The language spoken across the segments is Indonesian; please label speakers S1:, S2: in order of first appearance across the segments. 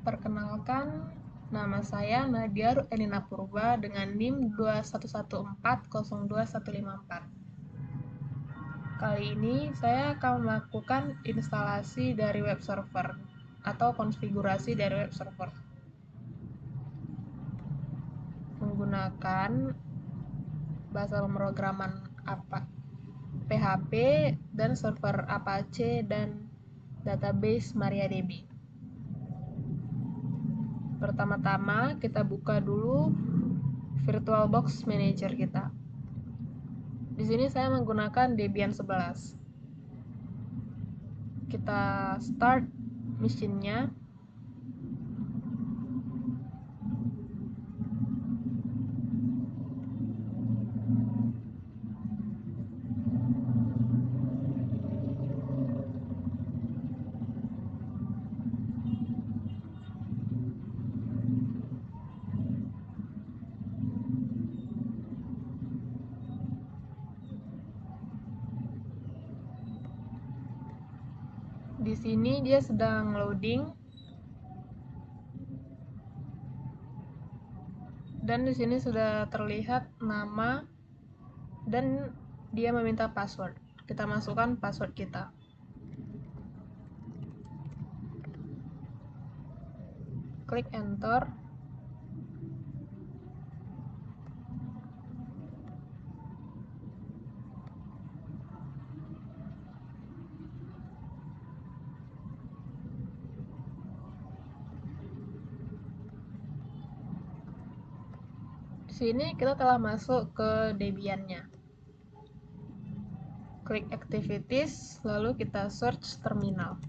S1: Perkenalkan, nama saya Nadia Elina Purba dengan NIM 2114021154. Kali ini saya akan melakukan instalasi dari web server atau konfigurasi dari web server menggunakan bahasa pemrograman PHP dan server Apache dan database MariaDB. Pertama-tama kita buka dulu VirtualBox Manager kita. Di sini saya menggunakan Debian 11. Kita start mesinnya. Di sini dia sedang loading. Dan di sini sudah terlihat nama dan dia meminta password. Kita masukkan password kita. Klik enter. Di sini kita telah masuk ke Debian-nya. Klik activities, lalu kita search terminal.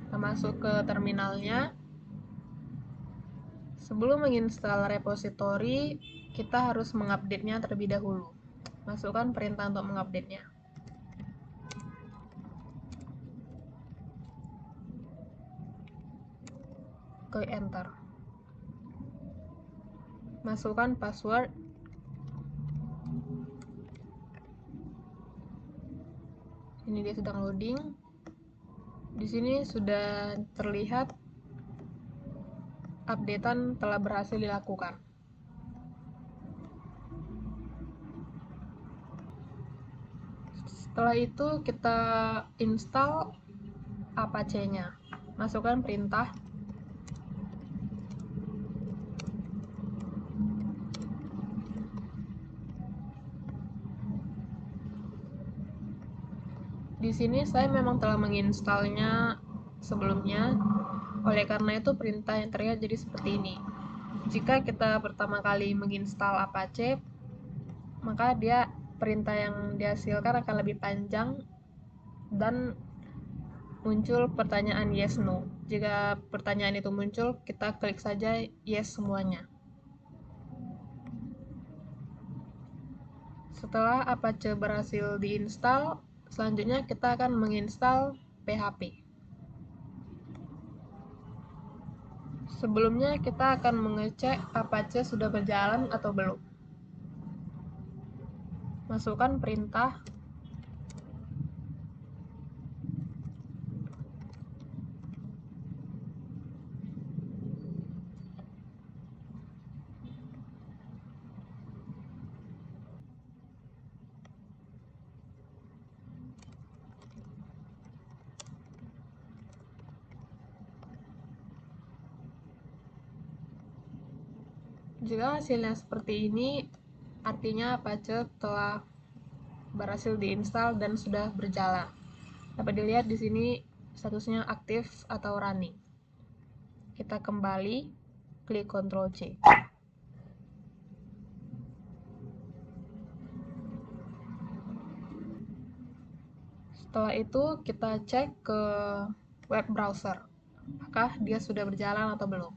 S1: Kita masuk ke terminalnya. Sebelum menginstal repository, kita harus mengupdate-nya terlebih dahulu. Masukkan perintah untuk mengupdate-nya. Klik enter. Masukkan password. Ini dia sedang loading. Di sini sudah terlihat updatean telah berhasil dilakukan. Setelah itu kita install Apache-nya. Masukkan perintah. Di sini saya memang telah menginstalnya sebelumnya, oleh karena itu perintah yang terlihat jadi seperti ini. Jika kita pertama kali menginstal Apache, maka perintah yang dihasilkan akan lebih panjang dan muncul pertanyaan yes no. Jika pertanyaan itu muncul, kita klik saja yes semuanya. Setelah Apache berhasil diinstal, selanjutnya kita akan menginstal PHP. Sebelumnya kita akan mengecek Apache sudah berjalan atau belum. Masukkan perintah. Jika hasilnya seperti ini, artinya Apache telah berhasil diinstal dan sudah berjalan. Dapat dilihat di sini statusnya aktif atau running. Kita kembali, klik Ctrl C. Setelah itu kita cek ke web browser, apakah dia sudah berjalan atau belum.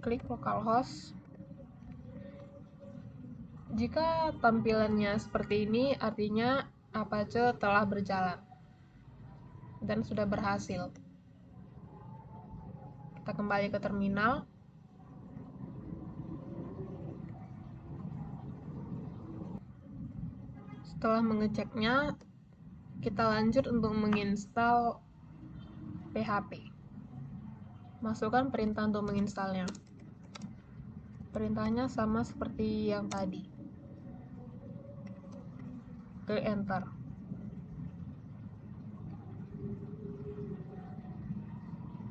S1: Klik localhost. Jika tampilannya seperti ini, artinya Apache telah berjalan. dan sudah berhasil. Kita kembali ke terminal. Setelah mengeceknya, kita lanjut untuk menginstal PHP. Masukkan perintah untuk menginstalnya. Perintahnya sama seperti yang tadi. Klik enter.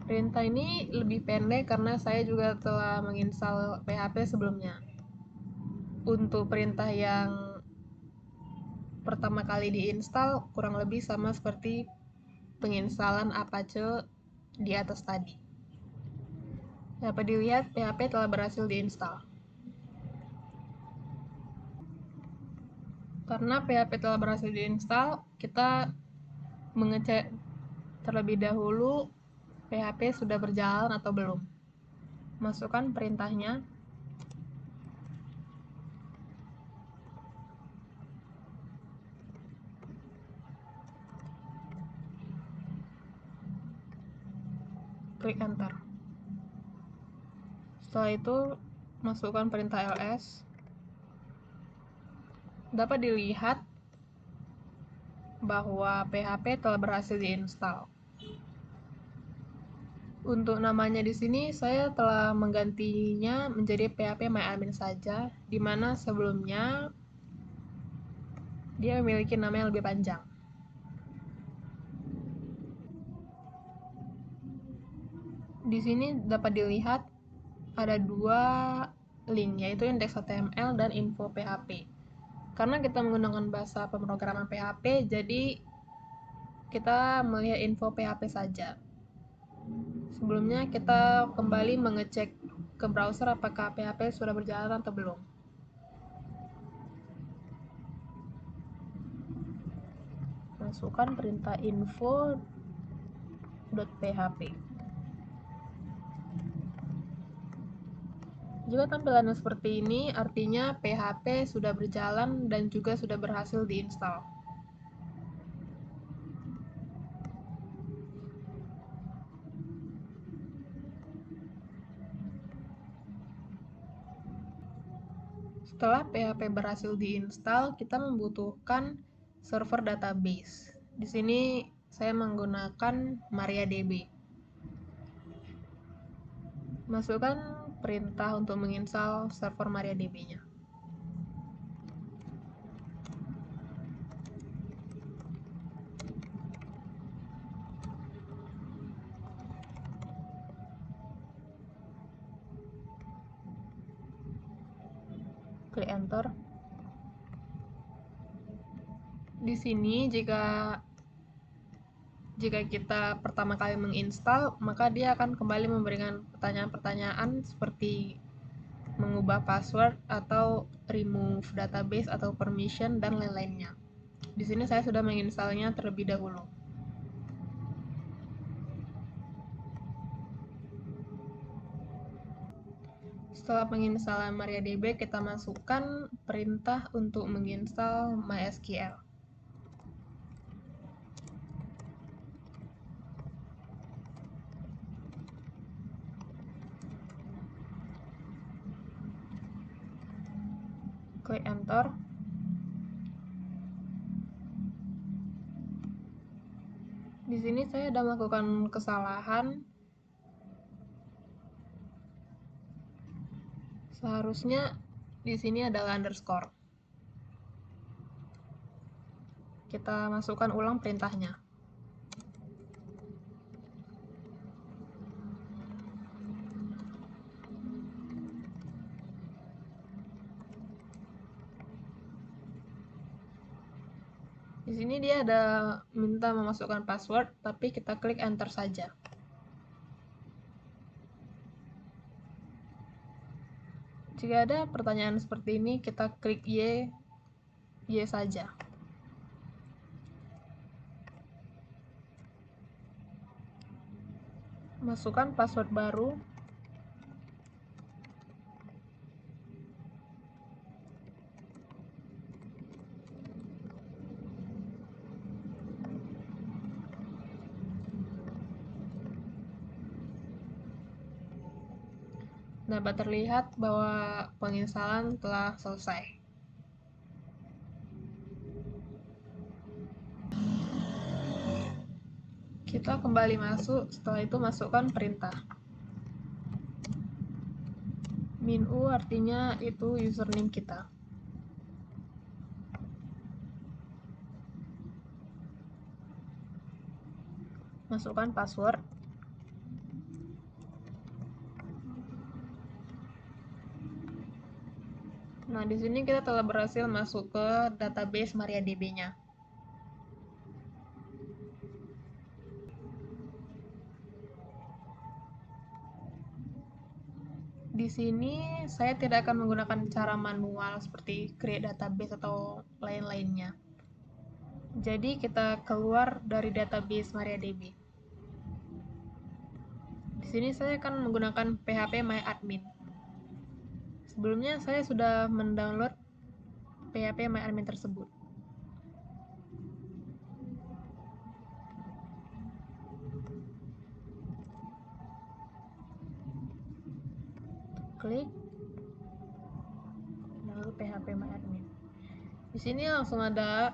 S1: Perintah ini lebih pendek karena saya juga telah menginstal PHP sebelumnya. Untuk perintah yang pertama kali diinstal kurang lebih sama seperti penginstalan Apache di atas tadi. Dapat dilihat PHP telah berhasil diinstal. Karena PHP telah berhasil diinstal, kita mengecek terlebih dahulu PHP sudah berjalan atau belum. Masukkan perintahnya. Klik enter. Setelah itu, masukkan perintah ls. Dapat dilihat bahwa PHP telah berhasil diinstal. Untuk namanya di sini saya telah menggantinya menjadi PHP MyAdmin saja, di mana sebelumnya dia memiliki nama yang lebih panjang. Di sini dapat dilihat ada dua link, yaitu index.html dan info PHP. Karena kita menggunakan bahasa pemrograman PHP, jadi kita melihat info PHP saja. Sebelumnya kita kembali mengecek ke browser apakah PHP sudah berjalan atau belum. Masukkan perintah info.php. Jika tampilannya seperti ini, artinya PHP sudah berjalan dan juga sudah berhasil diinstal. Setelah PHP berhasil diinstal, kita membutuhkan server database. Di sini saya menggunakan MariaDB. Masukkan perintah untuk menginstal server MariaDB-nya. Klik enter. Di sini jika kita pertama kali menginstal, maka dia akan kembali memberikan pertanyaan-pertanyaan seperti mengubah password atau remove database atau permission dan lain-lainnya. Di sini saya sudah menginstalnya terlebih dahulu. Setelah penginstalan MariaDB, kita masukkan perintah untuk menginstal MySQL. Klik enter. Di sini saya sudah melakukan kesalahan. Seharusnya di sini adalah underscore. Kita masukkan ulang perintahnya. Di sini dia ada minta memasukkan password, tapi kita klik enter saja. Jika ada pertanyaan seperti ini, kita klik Y saja. Masukkan password baru. Dapat terlihat bahwa penginstalan telah selesai. Kita kembali masuk, setelah itu masukkan perintah. -u artinya itu username kita. Masukkan password. Nah, di sini kita telah berhasil masuk ke database MariaDB-nya. Di sini saya tidak akan menggunakan cara manual seperti create database atau lain-lainnya. Jadi kita keluar dari database MariaDB. Di sini saya akan menggunakan phpMyAdmin. Sebelumnya saya sudah mendownload phpMyAdmin tersebut. Klik lalu phpMyAdmin. Di sini langsung ada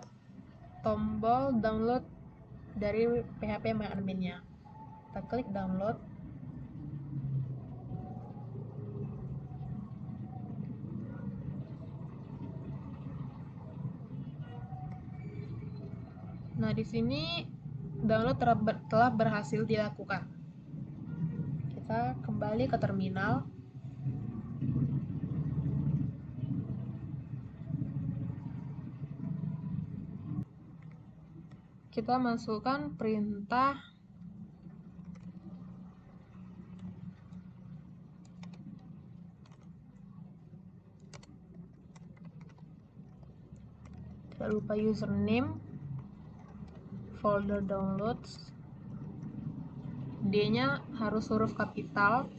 S1: tombol download dari phpMyAdmin-nya. Kita klik download. Nah, di sini download telah berhasil dilakukan. Kita kembali ke terminal. Kita masukkan perintah tidak lupa username, folder downloads, D-nya harus huruf kapital,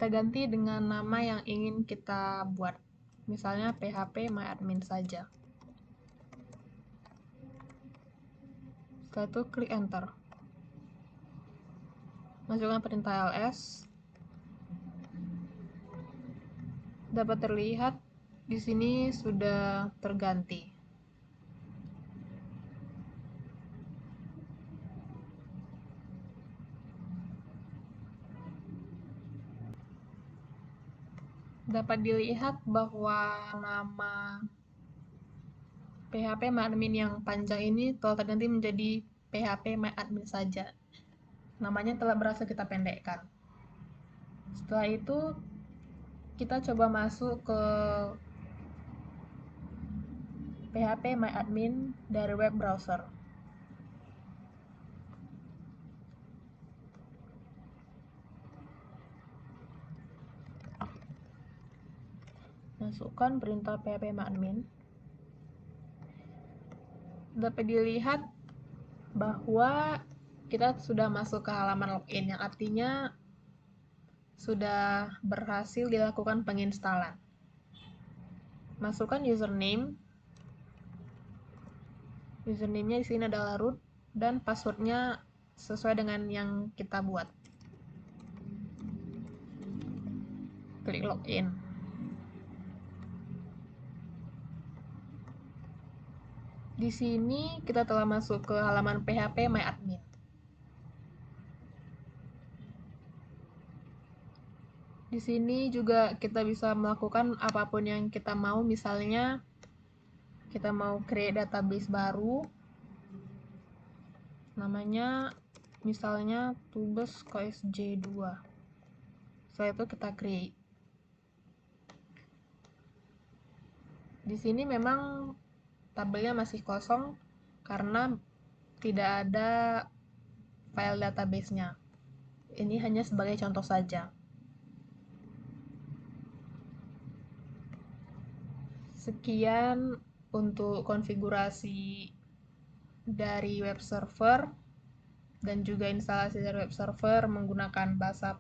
S1: kita ganti dengan nama yang ingin kita buat, misalnya phpMyAdmin saja. Setelah itu klik enter. Masukkan perintah ls. Dapat terlihat di sini sudah terganti. Dapat dilihat bahwa nama phpMyAdmin yang panjang ini telah terganti menjadi phpMyAdmin saja. Namanya telah berhasil kita pendekkan. Setelah itu, kita coba masuk ke phpMyAdmin dari web browser. Masukkan perintah phpMyAdmin. Dapat dilihat bahwa kita sudah masuk ke halaman login, yang artinya sudah berhasil dilakukan penginstalan. Masukkan username. Username-nya di sini adalah root dan passwordnya sesuai dengan yang kita buat. Klik login. Di sini kita telah masuk ke halaman phpMyAdmin. Di sini juga kita bisa melakukan apapun yang kita mau, misalnya kita mau create database baru, namanya misalnya tubes coesj2. Setelah itu kita create. Di sini memang tabelnya masih kosong karena tidak ada file database-nya. Ini hanya sebagai contoh saja. Sekian untuk konfigurasi dari web server dan juga instalasi dari web server menggunakan bahasa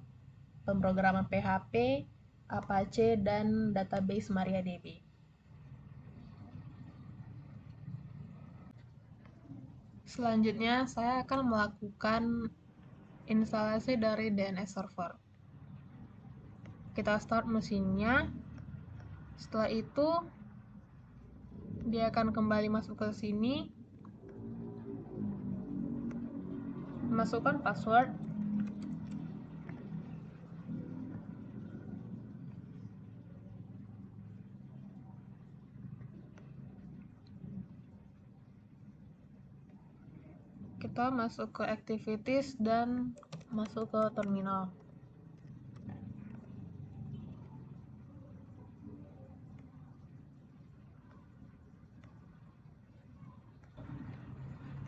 S1: pemrograman PHP, Apache, dan database MariaDB. Selanjutnya, saya akan melakukan instalasi dari DNS server. Kita start mesinnya. Setelah itu, dia akan kembali masuk ke sini. Masukkan password. Kita masuk ke activities dan masuk ke terminal.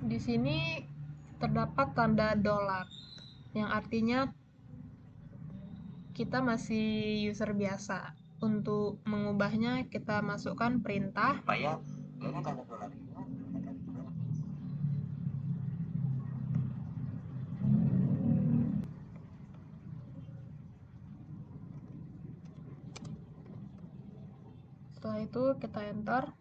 S1: Di sini terdapat tanda $, yang artinya kita masih user biasa. Untuk mengubahnya, kita masukkan perintah. Setelah itu kita enter.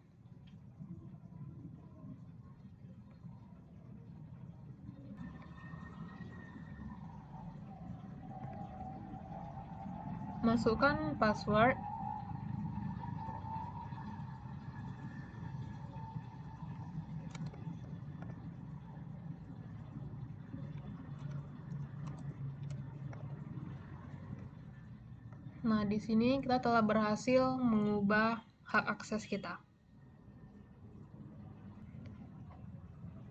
S1: Masukkan password. Nah, di sini kita telah berhasil mengubah hak akses kita.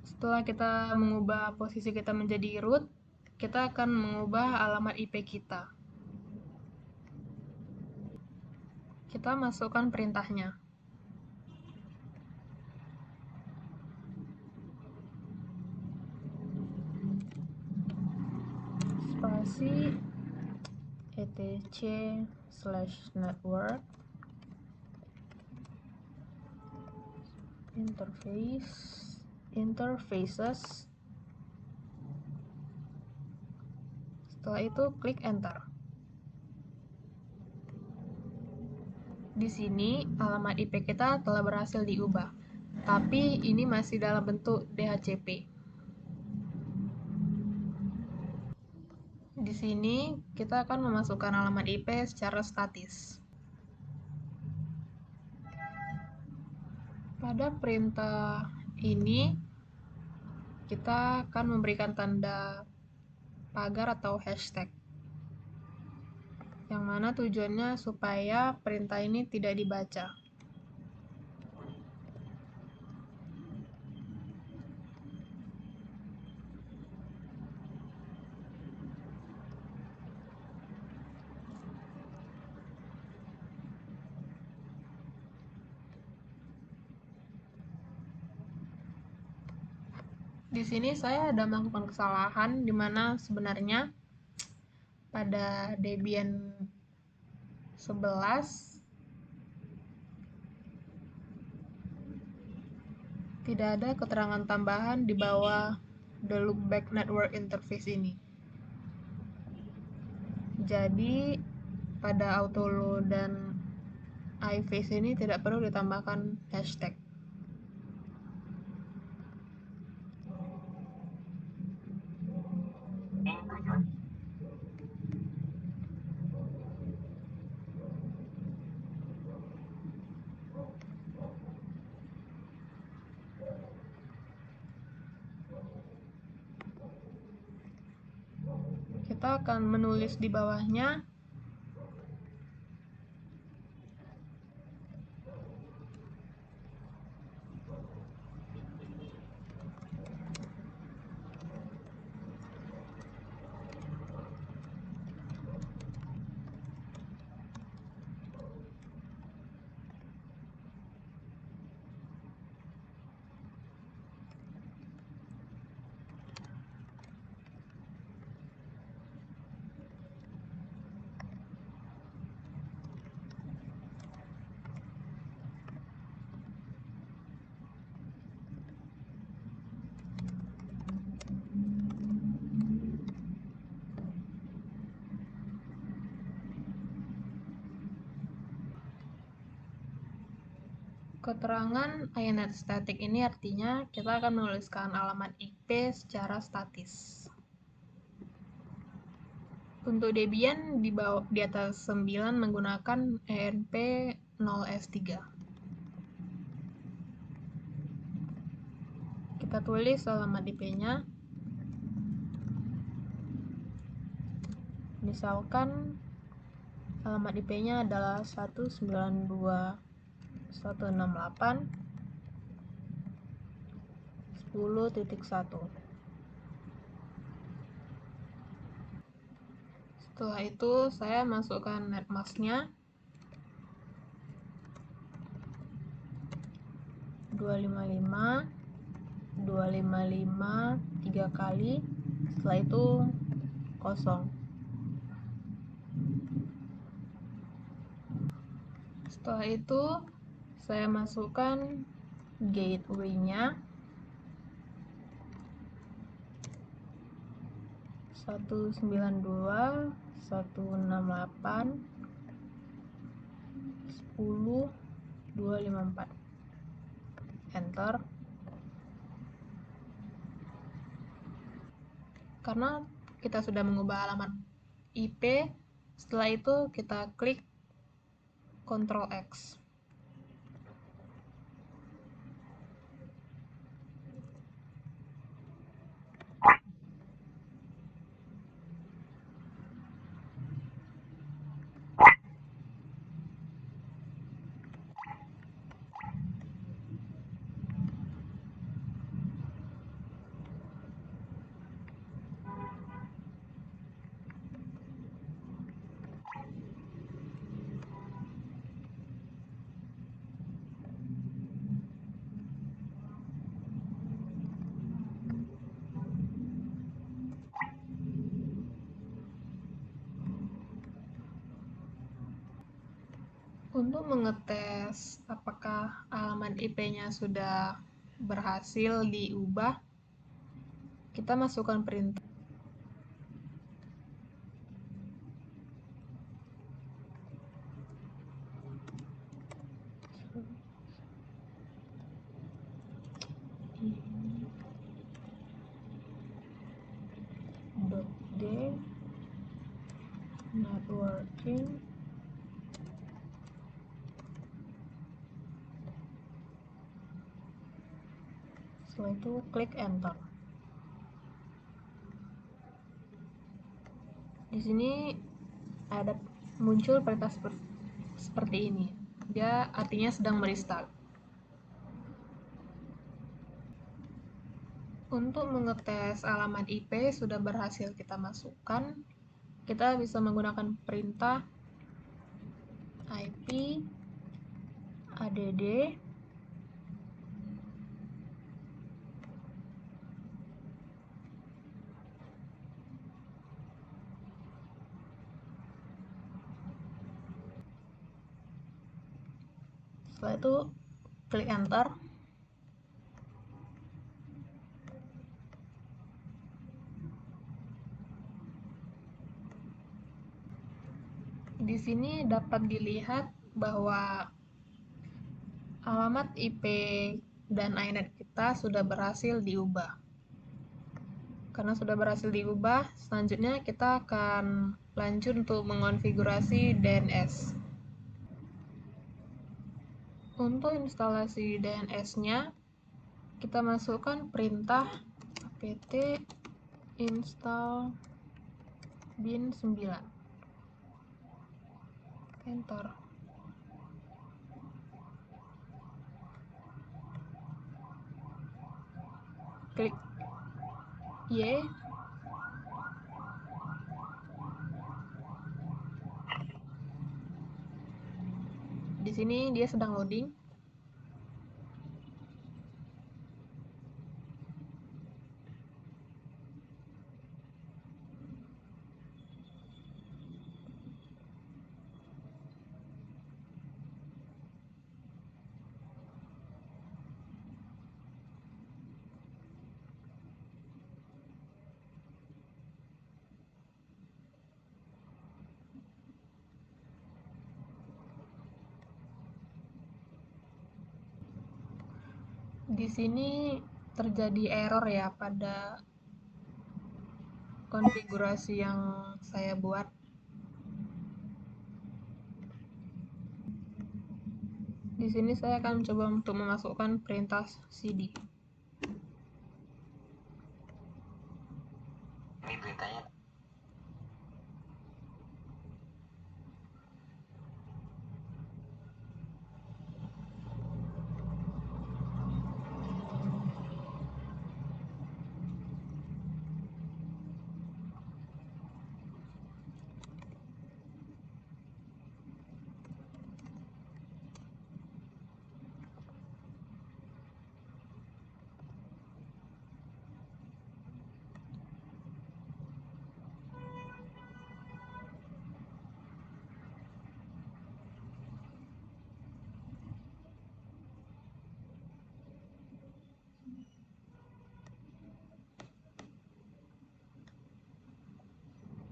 S1: Setelah kita mengubah posisi kita menjadi root, kita akan mengubah alamat IP kita. Kita masukkan perintahnya. Spasi etc/network interfaces. Setelah itu klik enter. Di sini alamat IP kita telah berhasil diubah, tapi ini masih dalam bentuk DHCP. Di sini kita akan memasukkan alamat IP secara statis. Pada perintah ini, kita akan memberikan tanda pagar atau hashtag, yang mana tujuannya supaya perintah ini tidak dibaca. Di sini saya ada melakukan kesalahan, di mana sebenarnya pada Debian 11 tidak ada keterangan tambahan di bawah the loopback network interface ini. Jadi pada autoload dan iFace ini tidak perlu ditambahkan hashtag. Kita akan menulis di bawahnya Keterangan INet static ini artinya kita akan menuliskan alamat IP secara statis. Untuk Debian di atas 9 menggunakan ENP 0S3. Kita tulis alamat IP-nya. Misalkan alamat IP-nya adalah 192.168.10.1. Setelah itu saya masukkan netmask-nya 255 3 kali, setelah itu kosong. Setelah itu saya masukkan gateway-nya 192.168.10.254. Enter. Karena kita sudah mengubah alamat IP, setelah itu kita klik Ctrl X. Untuk mengetes apakah alamat IP-nya sudah berhasil diubah, kita masukkan perintah .d networking setelah itu klik enter. Di sini ada muncul perintah seperti ini. Dia artinya sedang merestart. Untuk mengetes alamat IP sudah berhasil kita masukkan, kita bisa menggunakan perintah IP add setelah itu klik enter. Di sini dapat dilihat bahwa alamat IP dan INet kita sudah berhasil diubah. Karena sudah berhasil diubah, selanjutnya kita akan lanjut untuk mengonfigurasi DNS. Untuk instalasi DNS-nya, kita masukkan perintah apt install bin 9. Enter. Klik Y. Di sini dia sedang loading. Di sini terjadi error ya pada konfigurasi yang saya buat. Di sini saya akan mencoba untuk memasukkan perintah cd.
S2: Ini perintahnya